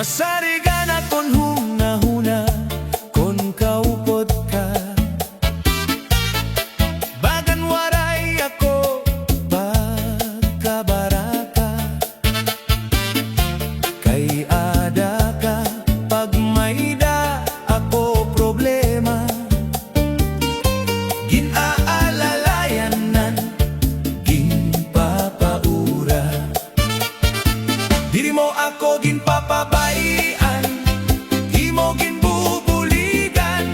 Masarigan akon huna-huna kon kaupod ka. Bagan waray ako pagkabaraka. Kay ada ka pag may da ako problema. Ginaalalayanan, ginpapaura. Diri mo ako ginpapabayan, di mo ginbubuligan.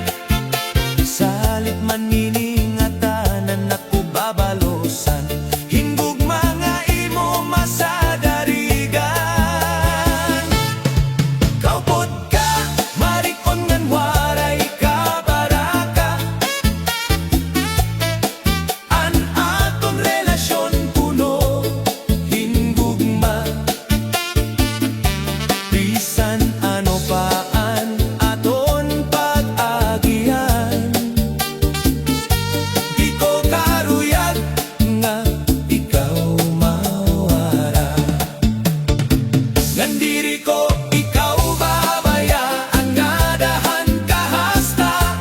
Salit man niningatanan ako babalosan, hingog mga imo masadarigan. Kaupod ka, marikon ngan waray ka baraka. An aton relasyon puno hingugma. Bisan ano paan aton pag-agihan, di ko karuyag nga ikaw mawara. Nandiri ko ikaw babayaan nga dahan kahasta.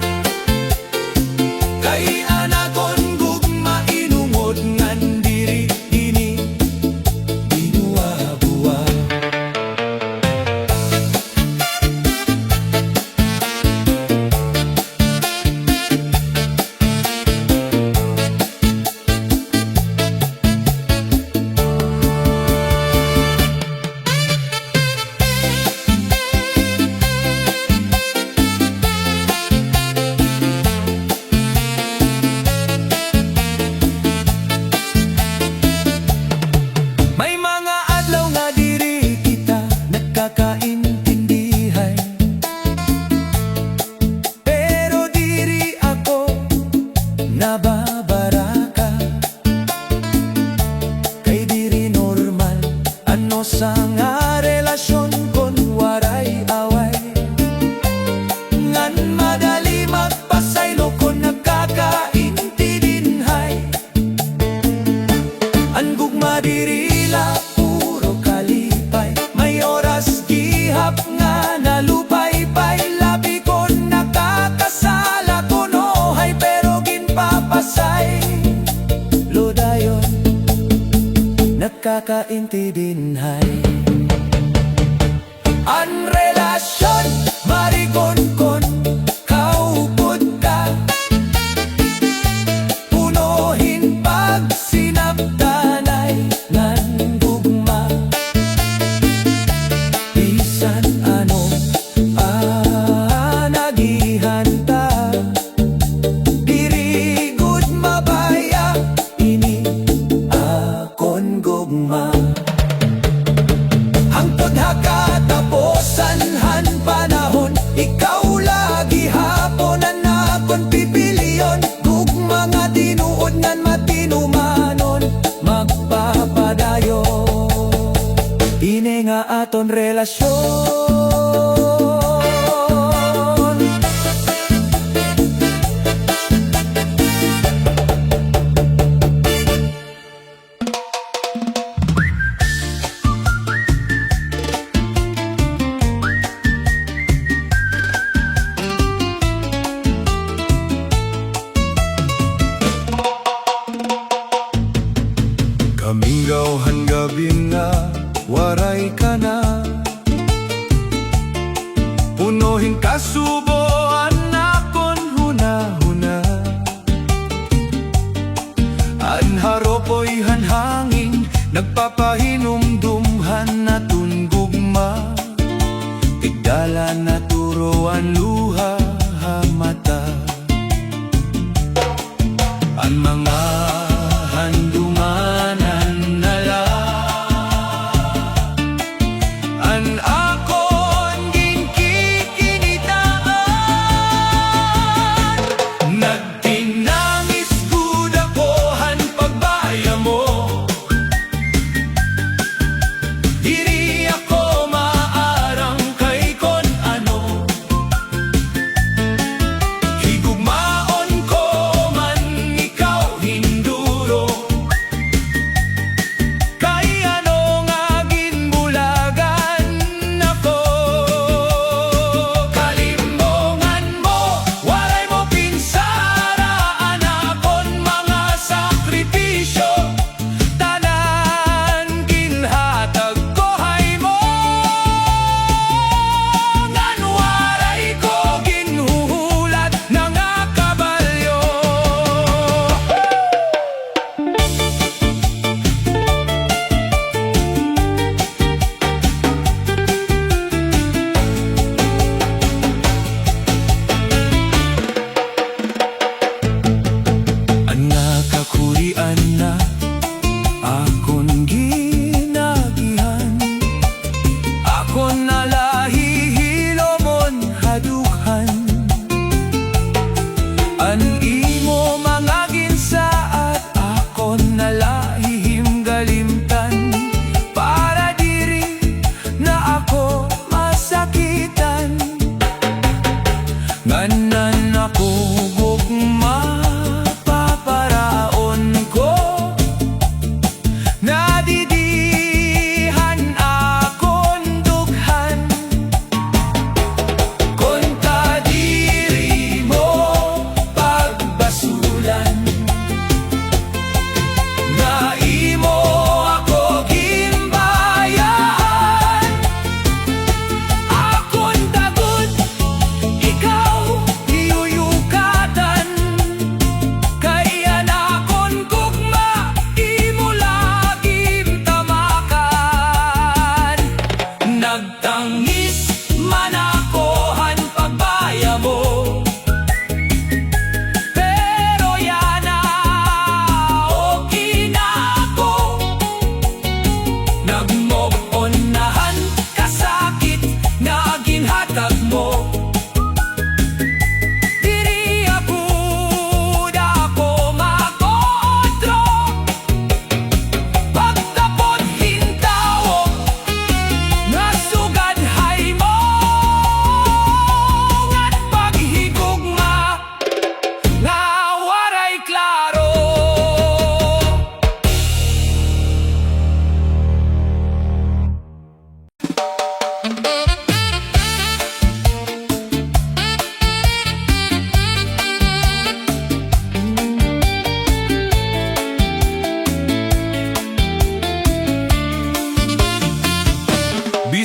Kay anakon gugma inungod ngan diri ini binuwa-buwa. May mga adlaw nga diri kita nagkakaintindihan, pero diri ako nababaraka. Kay diri normal ano sa nga relasyon kon waray away. Ngan madali magpasaylo kon nagkakaintidinhay. An gugma diri la puro kalipay, may oras gihap nga nalupay-pay. Labi ko nakakasala kunohay, pero ginpapasay lodayon nagkakaintidinhay. An relasyon marikon-kon kaupod ka, punuhin pag sinabdanay ngan gugma. Bisan ano nagihanta, diri gud mabaya ini akon gugma. Hangtod hakataposan han panahon, ikaw lagi hapon ang akon pipiliyon. Gugma nga tinuod ngan matinumanon, magpapadayo ine nga aton relasyon. Kaminggaw-han gabi nga waray ka na, punuhin kasuboan akon huna-huna. An haropoy hanhangin nagpapahinumdumhan natun gugma. Tigdala na turoan luha mata. Ang mga handumanan nala, an akon ginkikinitaan. Nagtinangis gud ako han pagbaya mo, diri ako maarang kay kon ano.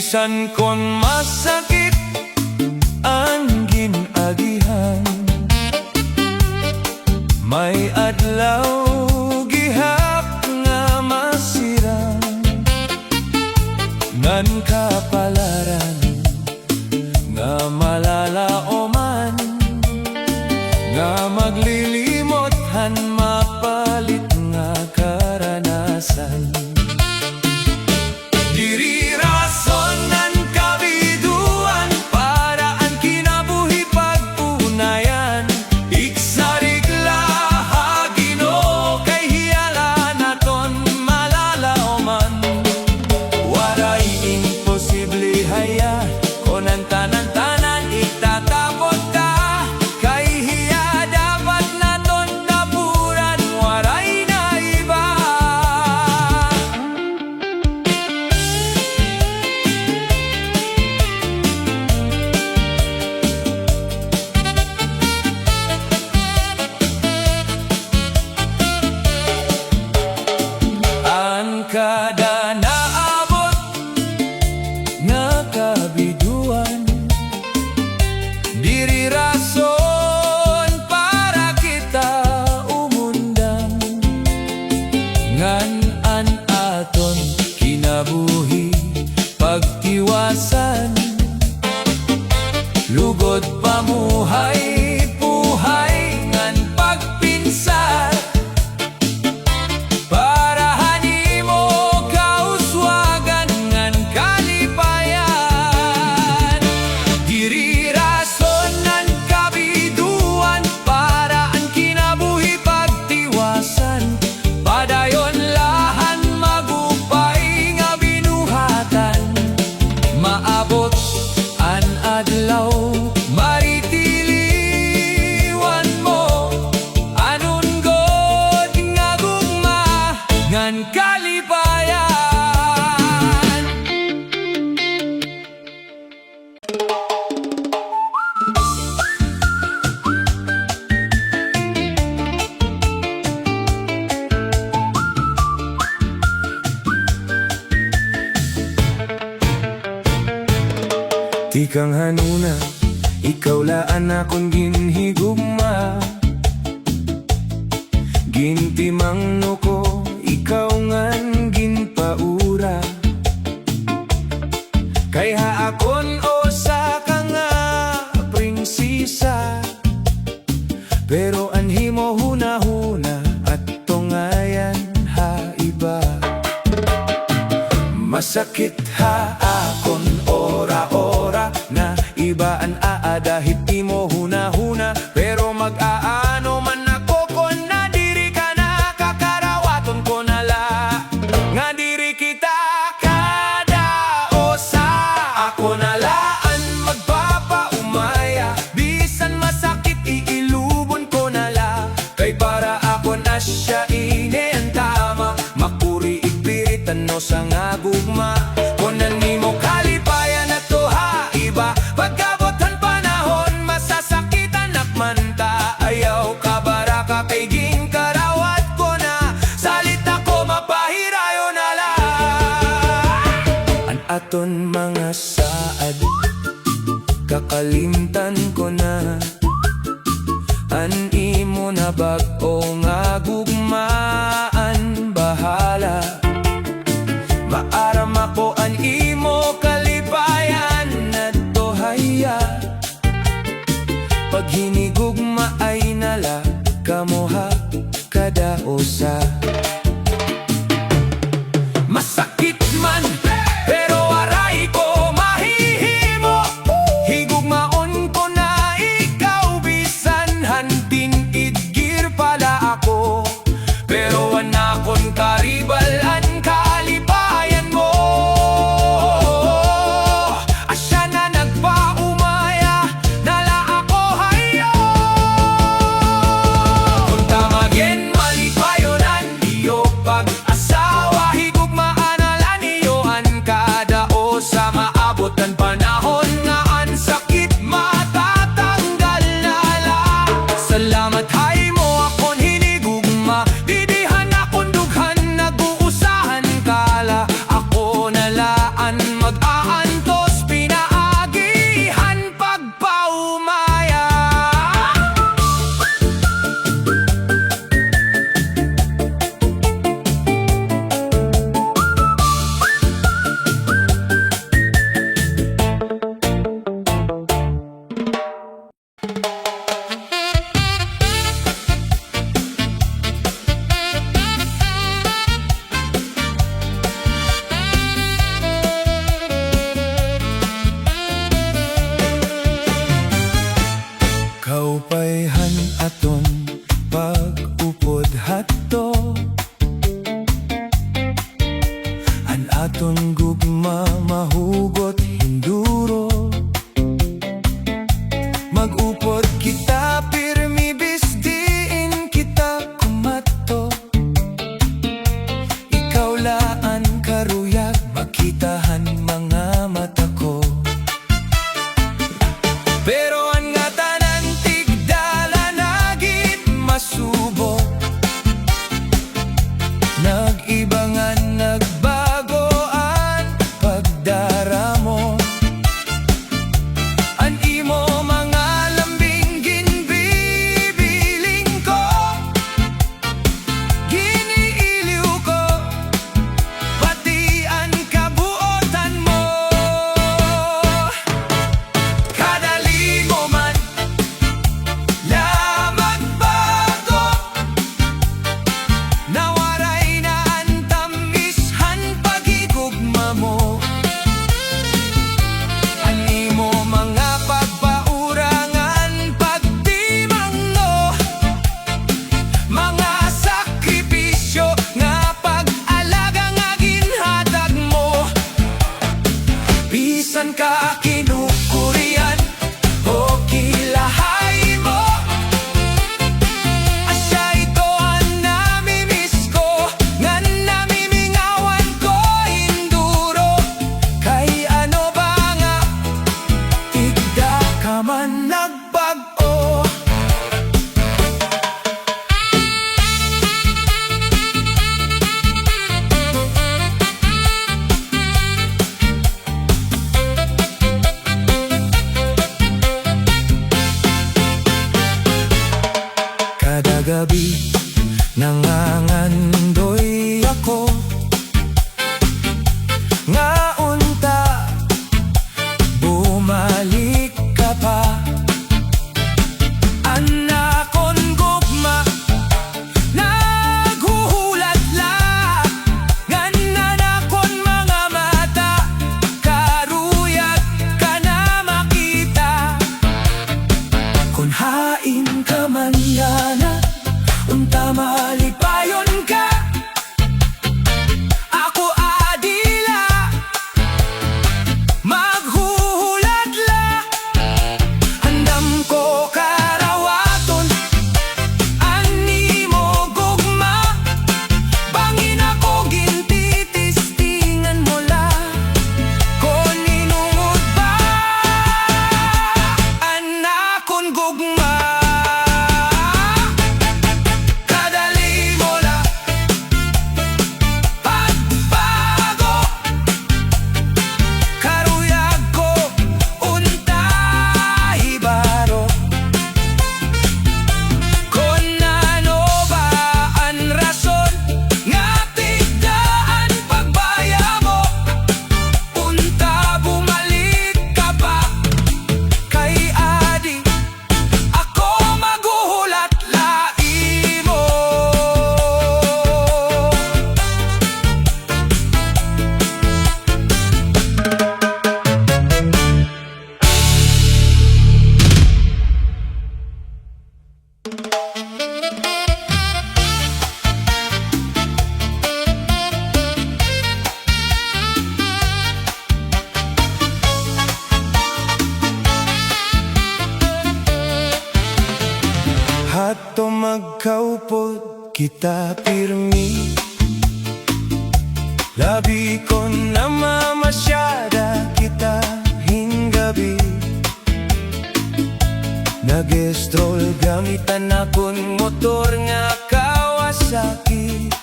Bisan kon masakit ang ginagihan, may adlaw gihap nga masira, ngan kapalaran nga malalaoman, nga maglilimothan mapalit nga karanasan. Diri rason ng kabiduan para ang kinabuhi pagpunayan. Iksarigla hagino kay hiyala naton malalaoman. Waray imposible haya kung ang tanan-tanan itatapot ka. Kay hiya dapat naton tapuran, waray na iba. Ang kada naabot nga kabiduan, diri rason para kita umundang, ngan an aton kinabuhi pagtiwasan. Lugod pamuhay puhay ngan pagpinsar, para hanimo kauswagan ngan kalipayan. Diri rason ng kabiduan para ang kinabuhi pagtiwasan. Padayon lahan magupay nga binuhatan, maabot an adlaw maritiliwan mo. Anon god nga gugma ngan kalipayan. Di kang hanuna, ikaw laan akong ginhigugma. Gintimang no ko, ikaw ngan ginpaura. Kaya akon o sa ka nga prinsisa, pero anhi mo huna-huna at tungayan ha iba. Masakit ha akon ora-ora na ibaan aadahit imo huna-huna, pero mag-aano man ako kon na diri ka na kakarawaton ko nala, nga diri kita kadaosa. Ako nalaan magpapaumaya, bisan masakit iilubon ko nala. Kay para ako na siya ine ang tama, makuri igpiritan no sa nga gugma. Kunan nimo kalipayan at tuha iba, pagkabotan panahon masasakitan akmanta. Ayaw ka baraka kay ging karawat ko na, salita ko mapahirayo na lang. An aton mga saad kakalimtan ko na, an imo na bag-o nga gugmaan bahala. Maaram ako an imo kalipayan na tohaya, pag hinigugma ay nala kamuha kadaosa. Masakit man pero aray ko mahihimo, higugmaon ko na aton gugma mahugot hinduro. Mag-upod kita pirmi bis diin kita kumato. Ikaw laan karuyag makitahan mga mata ko. Pero ang nga tanan tigdala nagit masubo. Nag-ibangan nagbago ang pagdaramo. An imo mga lambing ginbibiling ko. Giniiliw ko pati ang kabuotan mo. Kadali mo man la magbago. Nawaray na ang tamishan pagigugma mo. Ang imo mga pagpaurangan pagdimang no. Mga sakripisyo nga pag-alaga nga ginhatag mo. Bisan ka kinukurian o kilahay mo. Asya ito ang namimiss ko, nga namimingawan ko induro. Kay ano ba nga, tigda ka man nagbago. Kada gabi nangangandoy ako. Nga unta bumalik ka pa. Anakon gugma naghuhulat la. Nganan akon mga mata karuyag ka na makita. Kung hain ka man yana, unta malipayon ka. Ako adila, maghuhulat la. Andam ko karawaton, ani mo gugma. Bangin ako gintitistingan mo la. Kung inungod ba, anakon gugma. Kadali mo la pagbago. Karuyag ko unta hibaro. Kung ano ba ang rason nga tigdaan pagbaya mo. Unta bumalik ka pa. Kay adi ako maghuhulat lain mo. Hato magkaupod kita pirmi. Labi ko na mamasyada kita hinggabi. Nag-stroll gamitan akong motor nga Kawasaki.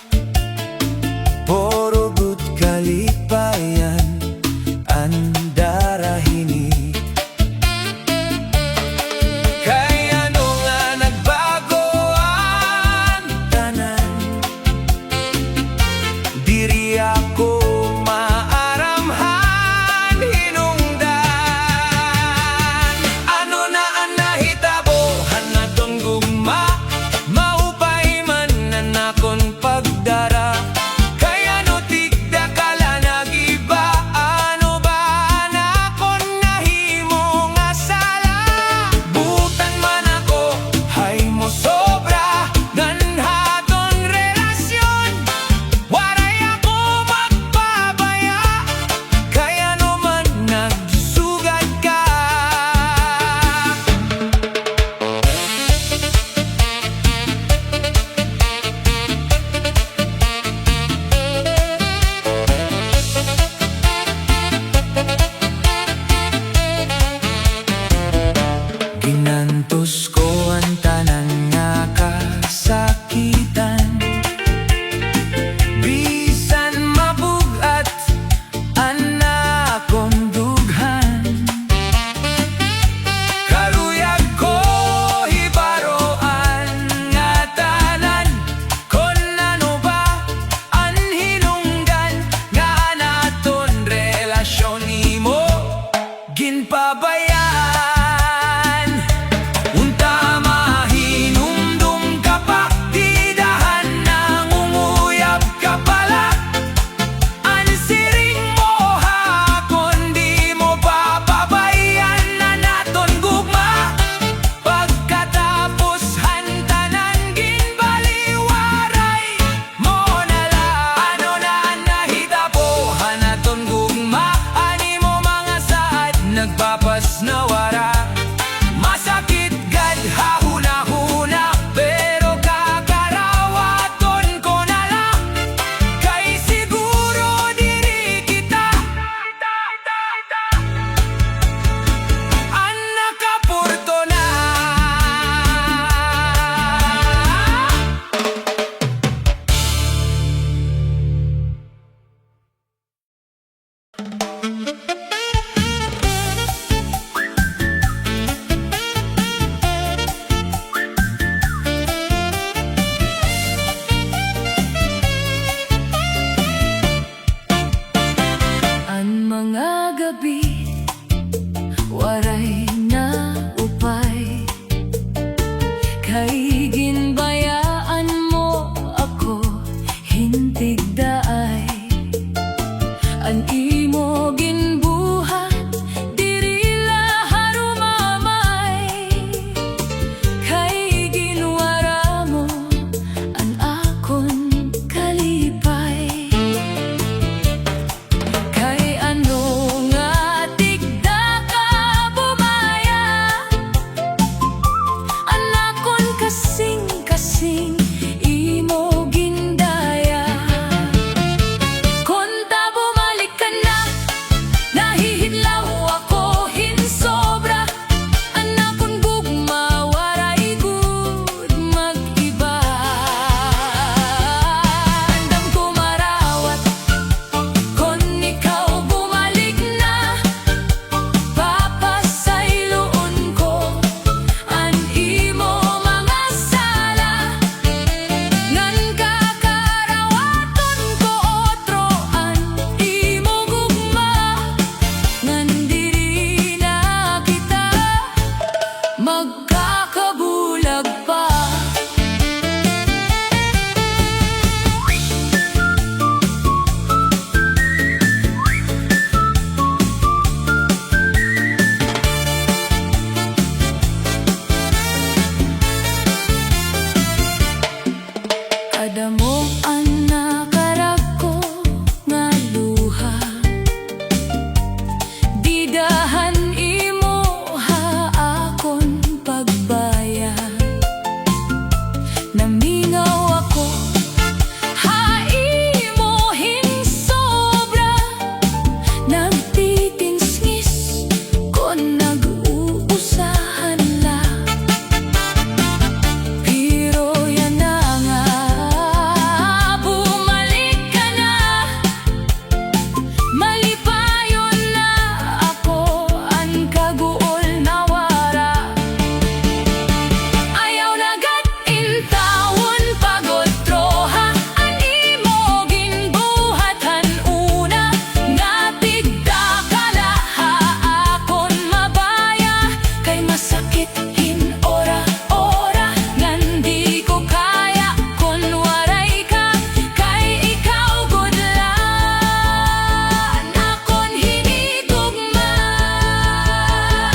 Puro good kalipayan ang darahini. Kay ano nga nagbago ang tanan. Diri ako maaramhan hinungdan. Ano na ang nahitabo hanatong gugma. Maupay man na nakon pag nawara. Masakit gad hahuna-huna, pero kakarawaton ko na lang. Kay siguro diri kita ang nakapurto na. Ang mga gabi, waray na upay, kay ginbayaan mo ako, hintig daay. Ang imo ginbuhat, diri laharumamay, kay ginwara mo, ang akon kalipay. Kay ano nga tigda ka bumaya, anakon kasing-kasing imo gindaya. Kunta bumalik ka na, nahihidlaw ako hinsobra. Anakon gugma, waray gud mag-iba. Andam ko marawat, kon ikaw bumalik na, papasayloon ko ang imo mga sala. Ngan kakarawaton ko otro ang imo gugma, ngan diri na kita magkakabulag pa. Kada mo ang nakarako nga luha, didahan imo ha akon pagbaya. Namingaw ako, ha imo hinsobra. Nagtitinsngis kon nag-uusahan la, pero yan na nga, bumalik ka na. Malipayon na ako, ang kaguol na wara. Ayaw na gad intawon pagotro ha, ang imo ginbuhatan una. Nga tigda ka laha akon mabaya, kay masakit ora ngan di ko kaya kon waray ka. Kay ikaw gud lang akon hinigugma.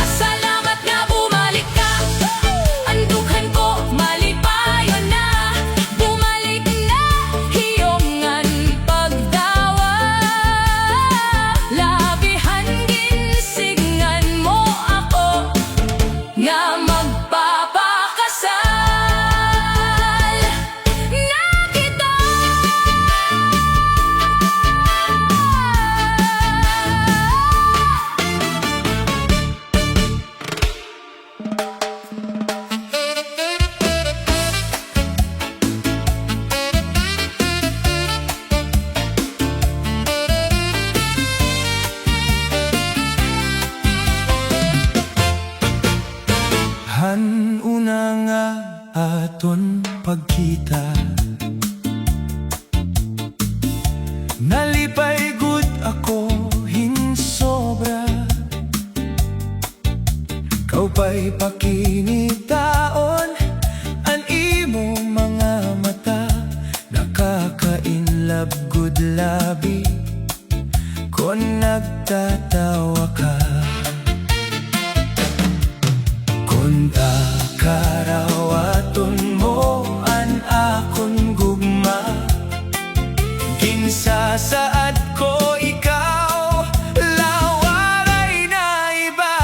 Salamat nga bumalik ka, andukan ko malipayon na. Bumalik na hiyongan pagdawa, labihan ginsingan mo ako nga magpapakasal na kita. Hanuna nga aton pagkita, nalipay gud ako hinsobra. Kau pa'y pakinitaon, ang imo mga mata, nakaka-inlove good labi kon nagtatawa ka. Kunta karawaton mo an akong gugma, ginsasaad ko ikaw, lawaray na iba.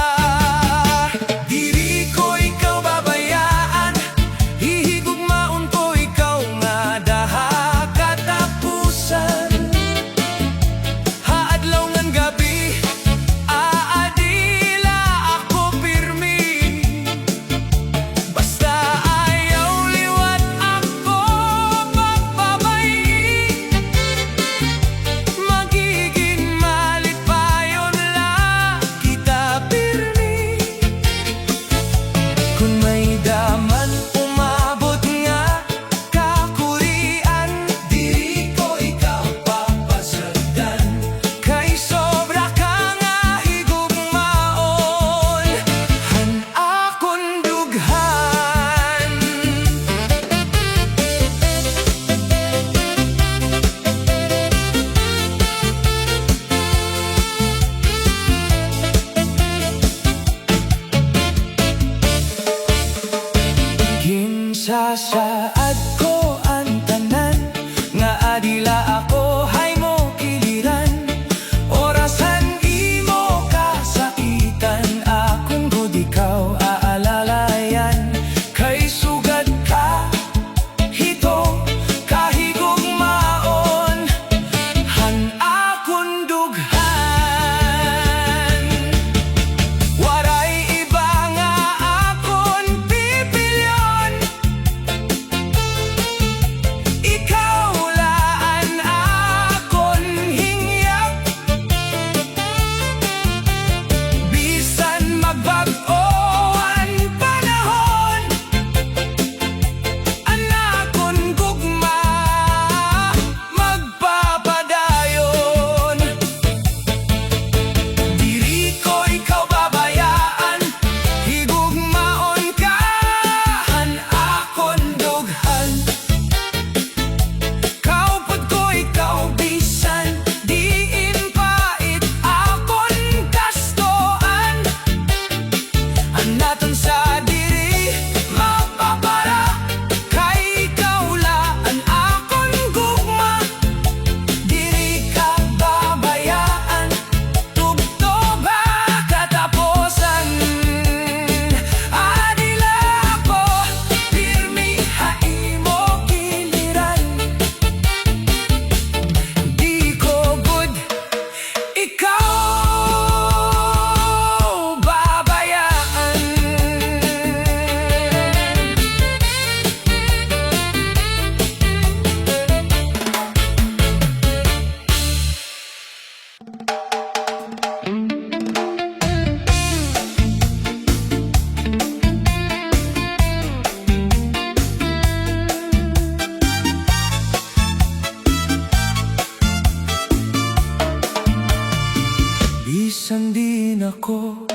Bisan din ako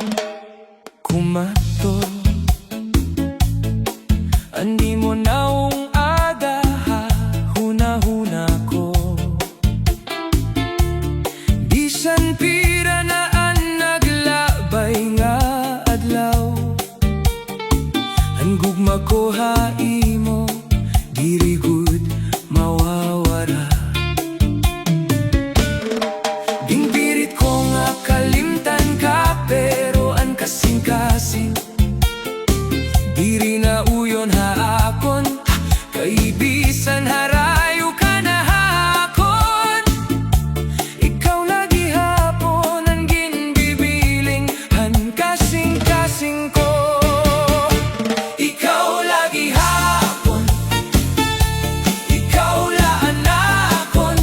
kumato, andi mo naong aga huna-huna ko. Bisan pira na ang naglabay nga adlaw, ang gugma ko haimo diri gud mawawara. Gingpirit ko nga kalimtan ka, pero ang kasing-kasing diri na uyon haakon, kay bisan harayo ka na hakon. Ikaw lagi hapon ang ginbibiling han kasing-kasing ko. Ikaw lagi hapon, ikaw laan akon,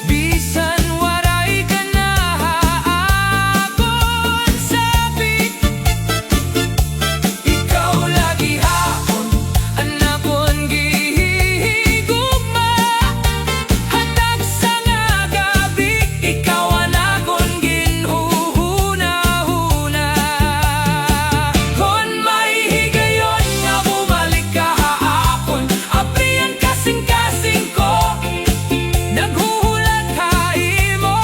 bisan waray ka na haakon. Sabi, ikaw lagi hapon, anakon gihigugma, hatag sa nga gabi, ikaw anakon ginhuhuna-huna. Kon may higayon nga bumalik ka haakon, apriyan kasing-kasing ko, naghuhulat haimo,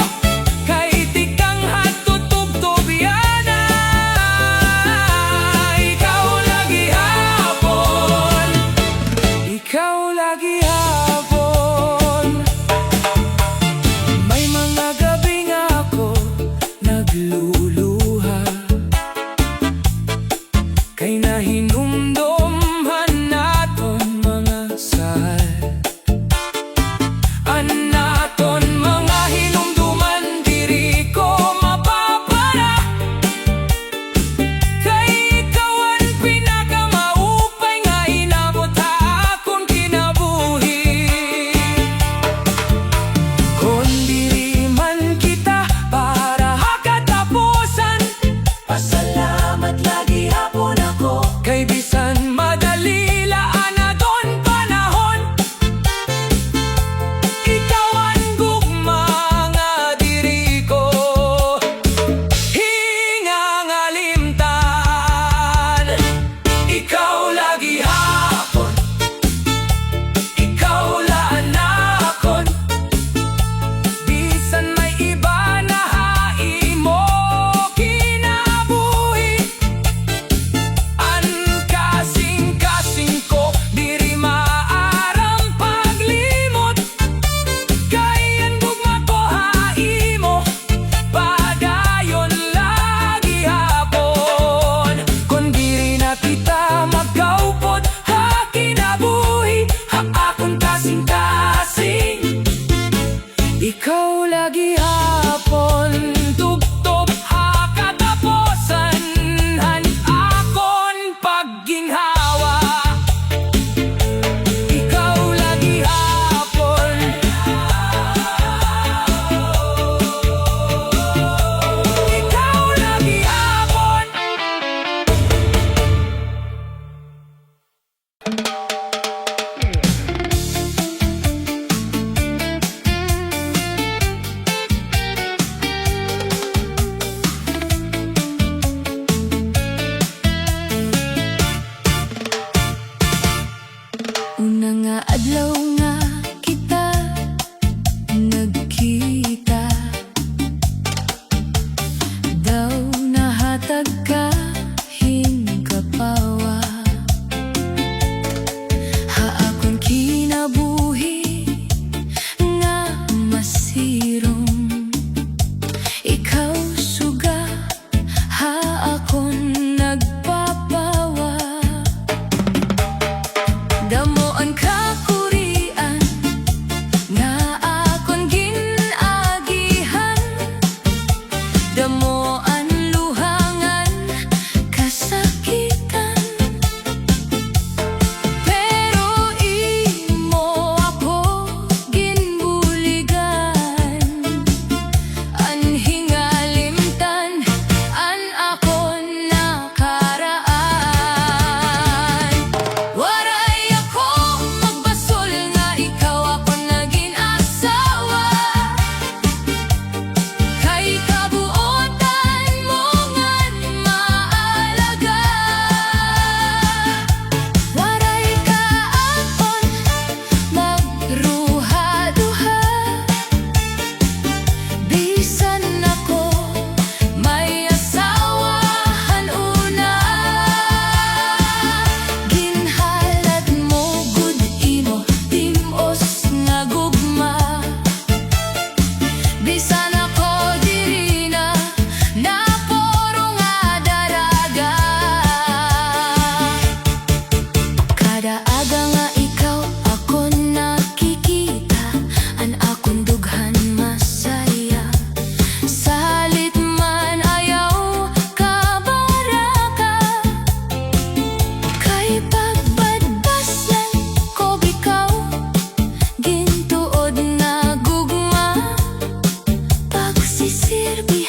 kay tikang hatutubtob yana. Ikaw lagi hapon, ikaw lagi hapon. May mga gabi nga ako nagluluha, kay nahinumdumhan naton mga sahal. Anaton mga hinumduman diri ko mapapara, kay ikaw ang pinakamaupay nga inabot ha akong kinabuhi. Kon diri man kita para hakatapusan, pasalamat lagi hapon ako, kay bisan madali laan na don panahon, ikaw ang gugma nga diri ko hingangalimtan. Ikaw lagi hapon, ikaw laan akon, bisan may iba na haimo kinabuhi. Ang kasing-kasing ko diri maaram paglimot, kay ang gugma ko haimo padayon lagi hapon. Kon diri na kita magkaupod ha kinabuhi, ha akong kasing-kasing, ikaw lagi hapon. Tubtob ha katapusan, han akon pagginhawa, ikaw lagi hapon. Ikaw lagi hapon. si Sirbi